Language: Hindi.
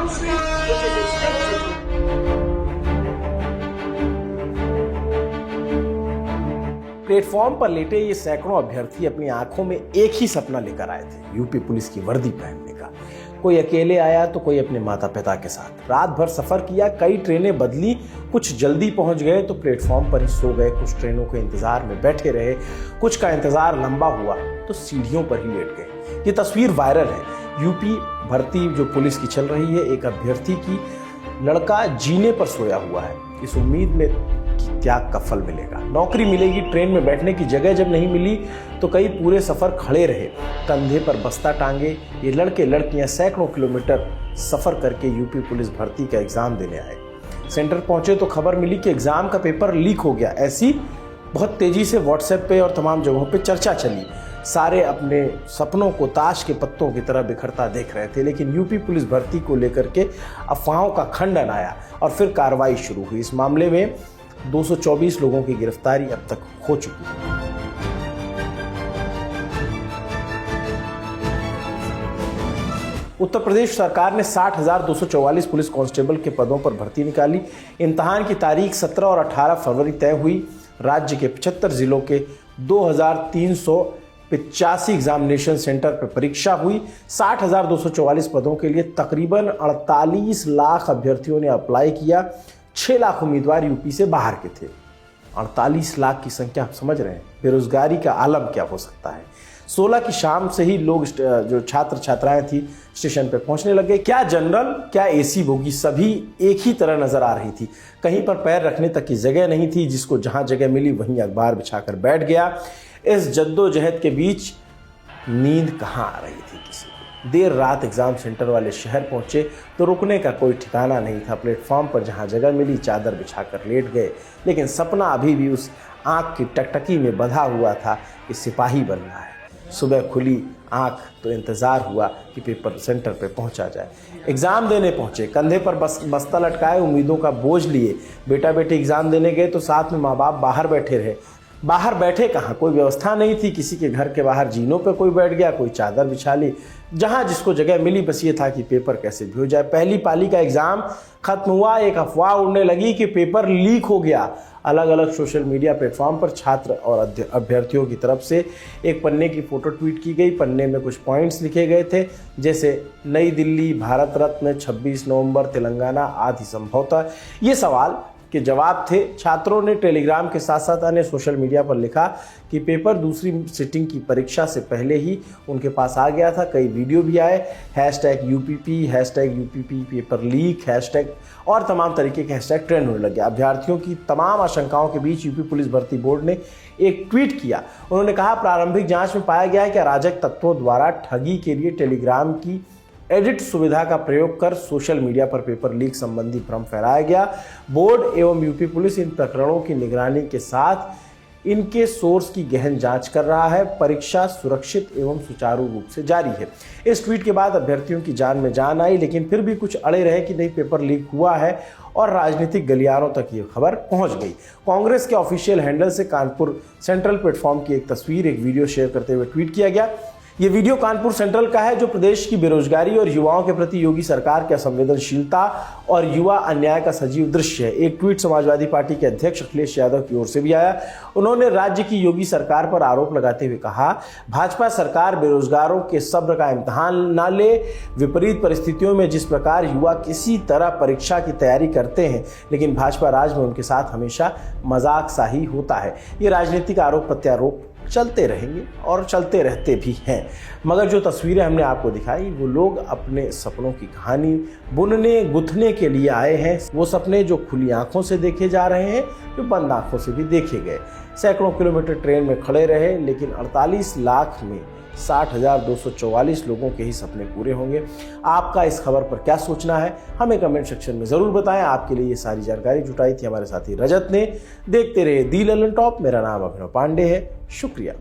street which is expected to platform पर लेटे ये सैकड़ों अभ्यर्थी अपनी आंखों में एक ही सपना लेकर आए थे, यूपी पुलिस की वर्दी पहनने का। कोई अकेले आया तो कोई अपने माता पिता के साथ। रात भर सफर किया, कई ट्रेनें बदली, कुछ जल्दी पहुंच गए तो प्लेटफॉर्म पर ही सो गए, कुछ ट्रेनों के इंतजार में बैठे रहे, कुछ का इंतजार लंबा हुआ तो सीढ़ियों पर ही लेट गए। ये तस्वीर वायरल है। यूपी भर्ती जो पुलिस की चल रही है, एक अभ्यर्थी की लड़का जीने पर सोया हुआ है, इस उम्मीद में कि क्या कफल मिलेगा, नौकरी मिलेगी। ट्रेन में बैठने की जगह जब नहीं मिली तो कई पूरे सफर खड़े रहे, कंधे पर बस्ता टांगे। ये लड़के लड़कियां सैकड़ों किलोमीटर सफर करके यूपी पुलिस भर्ती का एग्जाम देने आए। सेंटर पहुंचे तो खबर मिली कि एग्जाम का पेपर लीक हो गया। ऐसी बहुत तेजी से व्हाट्सएप पे और तमाम जगहों पे चर्चा चली। सारे अपने सपनों को ताश के पत्तों की तरह बिखरता देख रहे थे, लेकिन यूपी पुलिस भर्ती को लेकर के अफवाहों का खंडन आया और फिर कार्रवाई शुरू हुई। इस मामले में 224 लोगों की गिरफ्तारी अब तक हो चुकी है। उत्तर प्रदेश सरकार ने 60,244 पुलिस कांस्टेबल के पदों पर भर्ती निकाली। इम्तिहान की तारीख 17 और 18 फरवरी तय हुई। राज्य के 75 जिलों के 2,385 एग्जामिनेशन सेंटर पर परीक्षा हुई। 60,244 पदों के लिए तकरीबन 48 लाख अभ्यर्थियों ने अप्लाई किया। 6 लाख उम्मीदवार यूपी से बाहर के थे। 48 लाख की संख्या आप समझ रहे हैं, बेरोजगारी का आलम क्या हो सकता है। 16 की शाम से ही लोग जो छात्र छात्राएं थी स्टेशन पे पहुंचने लगे। क्या जनरल क्या एसी बोगी, सभी एक ही तरह नजर आ रही थी। कहीं पर पैर रखने तक की जगह नहीं थी, जिसको जहां जगह मिली वहीं अखबार बिछाकर बैठ गया। इस जद्दोजहद के बीच नींद कहां आ रही थी किसी को। देर रात एग्जाम सेंटर वाले शहर पहुंचे तो रुकने का कोई ठिकाना नहीं था। प्लेटफॉर्म पर जहां जगह मिली चादर बिछाकर लेट गए, लेकिन सपना अभी भी उस आंख की टकटकी में बंधा हुआ था कि सिपाही बनना है। सुबह खुली आंख तो इंतजार हुआ कि पेपर सेंटर पे पहुंचा जाए। एग्जाम देने पहुंचे, कंधे पर बस्ता लटकाए, उम्मीदों का बोझ लिए। बेटा बेटी एग्जाम देने गए तो साथ में माँ बाप बाहर बैठे रहे। बाहर बैठे कहाँ, कोई व्यवस्था नहीं थी। किसी के घर के बाहर जीनों पे कोई बैठ गया, कोई चादर बिछा ली। जहां जिसको जगह मिली, बस ये था कि पेपर कैसे भी हो जाए। पहली पाली का एग्जाम खत्म हुआ, एक अफवाह उड़ने लगी कि पेपर लीक हो गया। अलग अलग सोशल मीडिया प्लेटफॉर्म पर छात्र और अभ्यर्थियों की तरफ से एक पन्ने की फोटो ट्वीट की गई। पन्ने में कुछ पॉइंट्स लिखे गए थे, जैसे नई दिल्ली, भारत रत्न, 26 नवंबर, तेलंगाना आदि। संभवतः ये सवाल के जवाब थे। छात्रों ने टेलीग्राम के साथ साथ अन्य सोशल मीडिया पर लिखा कि पेपर दूसरी सिटिंग की परीक्षा से पहले ही उनके पास आ गया था। कई वीडियो भी आए, #UPP, #UPP paper leak, hashtag और तमाम तरीके के हैशटैग ट्रेंड होने लगे। अभ्यर्थियों की तमाम आशंकाओं के बीच यूपी पुलिस भर्ती बोर्ड ने एक ट्वीट किया। उन्होंने कहा, प्रारंभिक जांच में पाया गया है कि अराजक तत्वों द्वारा ठगी के लिए टेलीग्राम की एडिट सुविधा का प्रयोग कर सोशल मीडिया पर पेपर लीक संबंधी भ्रम फैलाया गया। बोर्ड एवं यूपी पुलिस इन प्रकरणों की निगरानी के साथ इनके सोर्स की गहन जांच कर रहा है। परीक्षा सुरक्षित एवं सुचारू रूप से जारी है। इस ट्वीट के बाद अभ्यर्थियों की जान में जान आई, लेकिन फिर भी कुछ अड़े रहे कि नहीं पेपर लीक हुआ है और राजनीतिक गलियारों तक ये खबर पहुंच गई। कांग्रेस के ऑफिशियल हैंडल से कानपुर सेंट्रल प्लेटफॉर्म की एक तस्वीर, एक वीडियो शेयर करते हुए ट्वीट किया गया। ये वीडियो कानपुर सेंट्रल का है, जो प्रदेश की बेरोजगारी और युवाओं के प्रति योगी सरकार की असंवेदनशीलता और युवा अन्याय का सजीव दृश्य है। एक ट्वीट समाजवादी पार्टी के अध्यक्ष अखिलेश यादव की ओर से भी आया। उन्होंने राज्य की योगी सरकार पर आरोप लगाते हुए कहा, भाजपा सरकार बेरोजगारों के सब्र का इम्तिहान न ले। विपरीत परिस्थितियों में जिस प्रकार युवा किसी तरह परीक्षा की तैयारी करते हैं, लेकिन भाजपा राज में उनके साथ हमेशा मजाक सा ही होता है। ये राजनीतिक आरोप प्रत्यारोप चलते रहेंगे और चलते रहते भी हैं, मगर जो तस्वीरें हमने आपको दिखाई वो लोग अपने सपनों की कहानी बुनने गुथने के लिए आए हैं। वो सपने जो खुली आंखों से देखे जा रहे हैं, जो बंद आंखों से भी देखे गए। सैकड़ों किलोमीटर ट्रेन में खड़े रहे, लेकिन 48 लाख में 60,244 लोगों के ही सपने पूरे होंगे। आपका इस खबर पर क्या सोचना है, हमें कमेंट सेक्शन में ज़रूर बताएं। आपके लिए ये सारी जानकारी जुटाई थी हमारे साथी रजत ने। देखते रहे दी ललन टॉप। मेरा नाम अभिनव पांडे है। शुक्रिया।